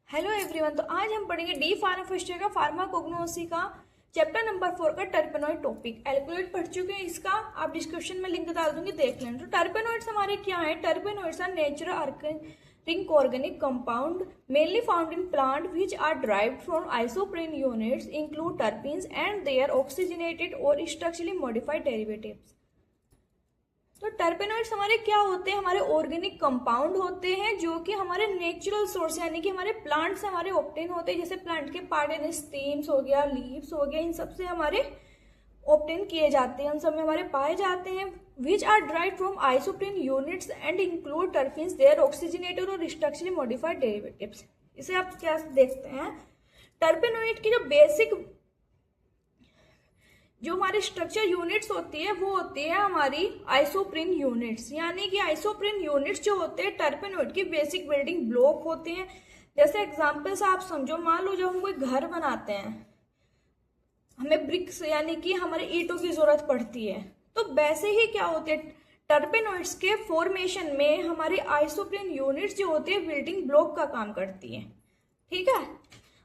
Hello everyone. तो आज हम पढ़ेंगे डी फार्मा फर्स्ट ईयर का फार्माकोग्नोसी का चैप्टर नंबर 4 का टर्पेनॉइड टॉपिक। एल्कोलॉइड पढ़ चुके हैं, इसका आप डिस्क्रिप्शन में लिंक डाल दूंगी, देख लेना। तो टर्पेनॉइड्स हमारे क्या है? Terpenoids are natural organic organic compound mainly found in plant which are derived from isoprene units include terpenes and their oxygenated और स्ट्रक्चरली मॉडिफाइड डेरिवेटिव्स। तो टर्पेनॉइड्स हमारे क्या होते हैं? हमारे ऑर्गेनिक कंपाउंड होते हैं जो कि हमारे नेचुरल सोर्स यानी कि हमारे प्लांट से हमारे ऑब्टेन होते हैं। जैसे प्लांट के पार्ट यानी स्टेम्स हो गया, लीव्स हो गया, इन सब से हमारे ऑब्टेन किए जाते हैं, उन सब में हमारे पाए जाते हैं। Which are derived from isoprene units and include terpenes their oxygenated और स्ट्रक्चरली मॉडिफाइड डेरिवेटिव्स। इसे आप क्या देखते हैं? टर्पेनॉइड की जो हमारी स्ट्रक्चर यूनिट्स होती है वो होती है हमारी आइसोप्रीन यूनिट्स। यानी कि आइसोप्रीन यूनिट्स जो होते हैं टर्पेनॉइड की बेसिक बिल्डिंग ब्लॉक होते हैं। जैसे एग्जांपल से आप समझो, मान लो जब हम कोई घर बनाते हैं, हमें ब्रिक्स यानी कि हमारे ईंटों की जरूरत पड़ती है, तो वैसे ही क्या होते हैं टर्पेनॉइड्स के फॉर्मेशन में हमारी आइसोप्रीन यूनिट्स जो होती है बिल्डिंग ब्लॉक का काम करती है। ठीक है,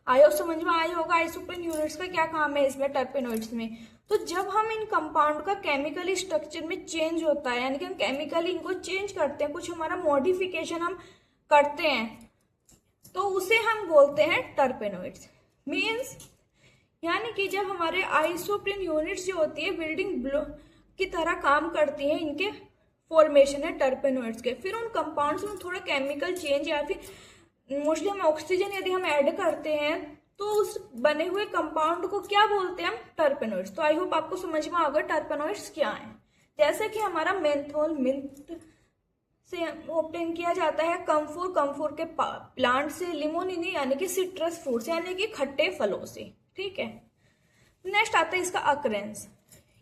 आयो समझ में आया होगा आइसोप्रीन यूनिट्स का क्या काम है इसमें टर्पेनॉइड्स में। तो जब हम इन कंपाउंड का केमिकली स्ट्रक्चर में चेंज होता है, यानी कि हम केमिकली इनको चेंज करते हैं, कुछ हमारा मॉडिफिकेशन हम करते हैं, तो उसे हम बोलते हैं टर्पेनॉइड्स। मीन्स यानी कि जब हमारे आइसोप्रीन यूनिट्स जो होती है बिल्डिंग ब्लॉक की तरह काम करती हैं, इनके फॉर्मेशन है टर्पेनॉइड्स के। फिर उन कंपाउंड्स में थोड़ा केमिकल चेंज या फिर मोस्टली हम ऑक्सीजन यदि हम ऐड करते हैं तो उस बने हुए कंपाउंड को क्या बोलते हैं हम? टर्पेनॉइड्स। तो आई होप आपको समझ में आ गया टर्पेनॉइड्स क्या है। जैसे कि हमारा मेंथोल मिंट से ऑब्टेन किया जाता है, कम्फोर के प्लांट से, लिमोनिनी यानी कि सिट्रस फ्रूट्स यानी कि खट्टे फलों से। ठीक है, नेक्स्ट आता है इसका अकरेंस,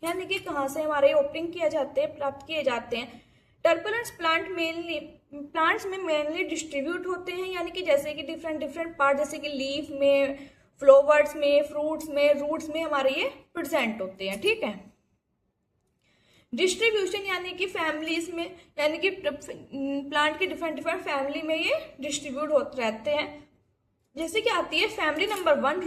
यानी कि कहाँ से हमारे ऑब्टेन किया जाते हैं, प्राप्त किए जाते हैं। टर्पेनॉइड्स प्लांट्स में मेनली डिस्ट्रीब्यूट होते हैं, यानी कि जैसे कि डिफरेंट पार्ट, जैसे कि लीफ में, फ्लावर्स में, फ्रूट्स में, रूट्स में हमारे ये प्रेजेंट होते हैं। ठीक है, डिस्ट्रीब्यूशन यानी कि फैमिलीज में, यानी कि प्लांट के डिफरेंट फैमिली में ये डिस्ट्रीब्यूट होते रहते हैं। जैसे कि आती है फैमिली नंबर 1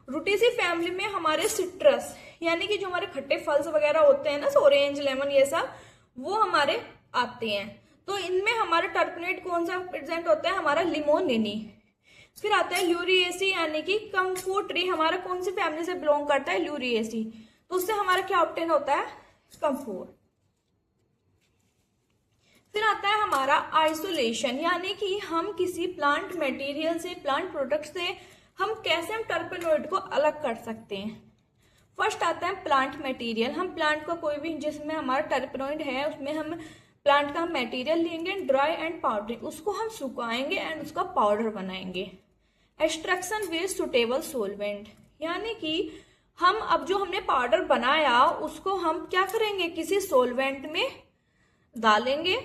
रूटेसी फैमिली में हमारे सिट्रस यानी कि जो हमारे खट्टे फल्स वगैरह होते हैं ना, ऑरेंज, लेमन, ये सब वो हमारे आते हैं। तो इनमें हमारा टर्पेनॉइड कौन सा प्रेजेंट होता है? हमारा लिमोनिनी। फिर आता है ल्यूरिएसी यानी कि कम्फोर ट्री, हमारा कौन सी फैमिली से बिलोंग करता है? ल्यूरिएसी। तो उससे हमारा क्या ऑब्टेन होता है? कम्फोर। फिर आता है हमारा आइसोलेशन, यानी कि हम किसी प्लांट मटेरियल से, प्लांट प्रोडक्ट से हम कैसे हम टर्पेनॉइड को अलग कर सकते हैं। फर्स्ट आता है प्लांट मटेरियल। हम प्लांट का कोई भी जिसमें हमारा टर्पेनॉइड है उसमें हम प्लांट का मटेरियल लेंगे, ड्राई एंड पाउडरिंग, उसको हम सुखाएंगे एंड उसका पाउडर बनाएंगे। एक्सट्रैक्शन विद सुटेबल सोलवेंट, यानी कि हम अब जो हमने पाउडर बनाया उसको हम क्या करेंगे? किसी सोलवेंट में डालेंगे,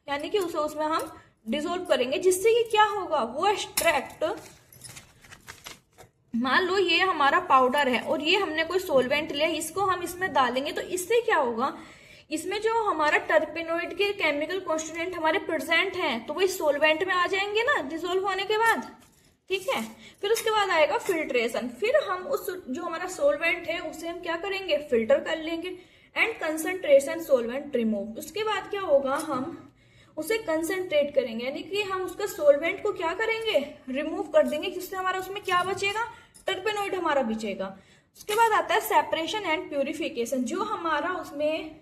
यानी कि उसे उसमें हम डिसॉल्व करेंगे, जिससे कि क्या होगा? वो एक्सट्रैक्ट, मान लो ये हमारा पाउडर है और ये हमने कोई सोलवेंट लिया, इसको हम इसमें डालेंगे, तो इससे क्या होगा? इसमें जो हमारा टर्पेनॉइड के केमिकल कॉन्स्टिट्यूएंट हमारे प्रेजेंट हैं तो वो इस सोलवेंट में आ जाएंगे ना डिसॉल्व होने के बाद। ठीक है, फिर उसके बाद आएगा फिल्ट्रेशन। फिर हम उस जो हमारा सोलवेंट है उसे हम क्या करेंगे? फिल्टर कर लेंगे एंड कंसंट्रेशन सोलवेंट रिमूव। उसके बाद क्या होगा? हम उसे कंसंट्रेट करेंगे, यानी कि हम उसका सोलवेंट को क्या करेंगे? रिमूव कर देंगे, जिससे हमारा उसमें क्या बचेगा? टर्पेनॉइड हमारा बचेगा। उसके बाद आता है सेपरेशन एंड प्यूरिफिकेशन। जो हमारा उसमें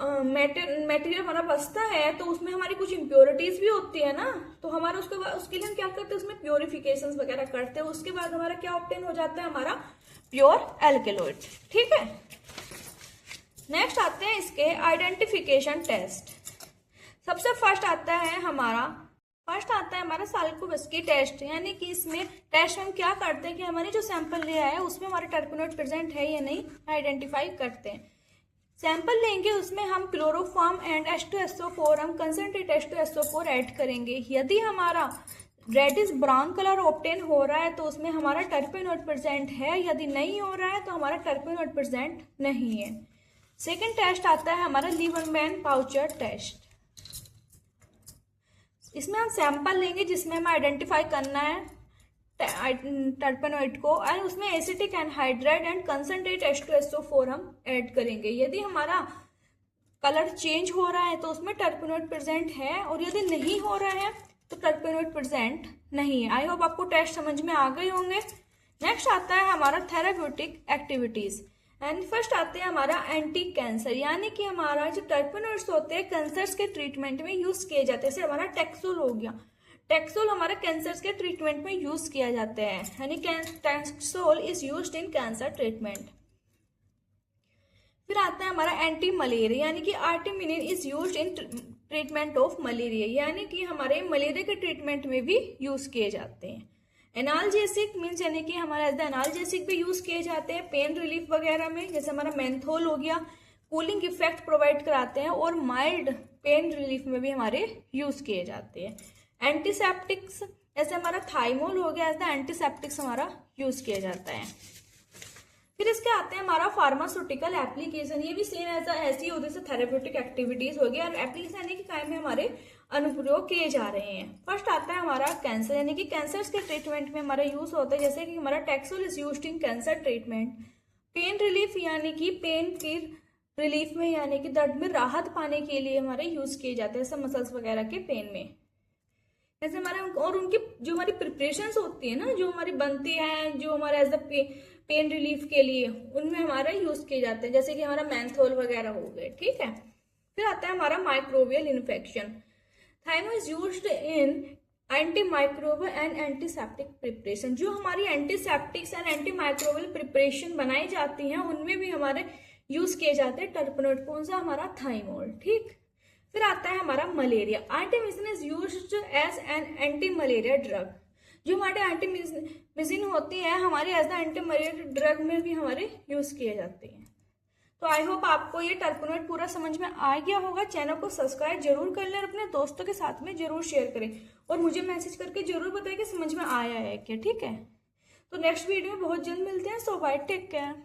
मटेरियल हमारा बचता है तो उसमें हमारी कुछ इम्प्योरिटीज भी होती है ना, तो हमारा उसके लिए हम क्या करते हैं? उसमें प्योरिफिकेशन वगैरह करते हैं। उसके बाद हमारा क्या ऑब्टेन हो जाता है? हमारा प्योर एल्केलॉइड। ठीक है, नेक्स्ट आते हैं इसके आइडेंटिफिकेशन टेस्ट। सबसे फर्स्ट आता है हमारा साल्कोवस्की टेस्ट, यानी कि इसमें टेस्ट हम क्या करते हैं कि हमारे जो सैंपल लिया है उसमें हमारा टर्पेनॉइड प्रेजेंट है या नहीं आइडेंटिफाई करते हैं। सैंपल लेंगे, उसमें हम क्लोरोफॉर्म एंड H2SO4, हम कंसंट्रेट H2SO4 ऐड करेंगे। यदि हमारा रेडिश ब्राउन कलर ऑब्टेन हो रहा है तो उसमें हमारा टर्पेनॉइड प्रेजेंट है, यदि नहीं हो रहा है तो हमारा टर्पेनॉइड प्रेजेंट नहीं है। सेकेंड टेस्ट आता है हमारा लीवरमैन पाउचर टेस्ट। इसमें हम सैंपल लेंगे जिसमें हमें आइडेंटिफाई करना है टर्पेनोइड को, और उसमें acetic anhydride and concentrate H2SO4 हम ऐड करेंगे। यदि हमारा कलर चेंज हो रहा है तो उसमें टर्पेनोइड प्रेजेंट है, और यदि नहीं हो रहा है तो टर्पेनोइड प्रेजेंट नहीं है। आई होप आपको टेस्ट समझ में आ गए होंगे। नेक्स्ट आता है हमारा थेराप्यूटिक एक्टिविटीज, एंड फर्स्ट आते हैं हमारा एंटी कैंसर, यानी कि हमारा जो टर्पेनोइड्स होते हैं कैंसर्स के ट्रीटमेंट में यूज किए जाते हैं। जैसे हमारा टेक्सोल हो गया, टेक्सोल हमारा कैंसर के ट्रीटमेंट में यूज किया जाता है, यानी taxol is used in cancer treatment. फिर आता है हमारा एंटी मलेरिया, यानी कि artemisinin is used in treatment of malaria, यानी कि हमारे मलेरिया के ट्रीटमेंट में भी यूज किए जाते हैं। एनाल्जेसिक मीन्स यानी कि हमारा एज द एनाल्जेसिक भी यूज किए जाते हैं पेन रिलीफ वगैरह में, जैसे हमारा मेंथोल हो गया, कूलिंग इफेक्ट प्रोवाइड कराते हैं, और माइल्ड पेन रिलीफ में भी हमारे यूज किए जाते हैं। एंटीसेप्टिक्स जैसे हमारा थाइमोल हो गया, एज द एंटीसेप्टिक्स हमारा यूज किया जाता है। फिर इसके आते हैं हमारा फार्मास्यूटिकल एप्लीकेशन, ये भी सेम ऐसी होती है थेरेप्यूटिक एक्टिविटीज हो गई, और एप्लीकेशन यानी कि काम में हमारे अनुप्रयोग किए जा रहे हैं। फर्स्ट आता है हमारा कैंसर, यानी कि कैंसर के ट्रीटमेंट में हमारा यूज होता है, जैसे कि हमारा taxol is used in cancer treatment. Pain relief यानी कि पेन की रिलीफ में, यानी कि दर्द में राहत पाने के लिए हमारे यूज किए जाते हैं, जैसे मसल्स वगैरह के पेन में। जैसे हमारा और उनकी जो हमारी प्रिपरेशंस होती है ना, जो हमारी बनती है, जो हमारे एज द पेन रिलीफ के लिए, उनमें हमारा यूज किए जाते हैं, जैसे कि हमारा मेंथोल वगैरह हो गए, ठीक है। फिर आता है हमारा microbial infection. थाइमो is used in anti microbial and antiseptic preparation. जो हमारी antiseptics and anti microbial preparation बनाई जाती हैं, उनमें भी हमारे यूज किए जाते हैं टर्पेनोइड, कौन सा हमारा थाइमोल, ठीक। फिर आता है हमारा malaria. Artemisinin is used as an anti malaria drug. जो हमारे आर्टेमिसिन होती है हमारे as the anti malaria drug में भी हमारे यूज किए जाते हैं। तो आई होप आपको ये टर्पेनोइड पूरा समझ में आ गया होगा। चैनल को सब्सक्राइब जरूर कर लें और अपने दोस्तों के साथ में जरूर शेयर करें, और मुझे मैसेज करके जरूर बताएं कि समझ में आया है क्या, ठीक है। तो नेक्स्ट वीडियो में बहुत जल्द मिलते हैं। सो बाय, टेक केयर।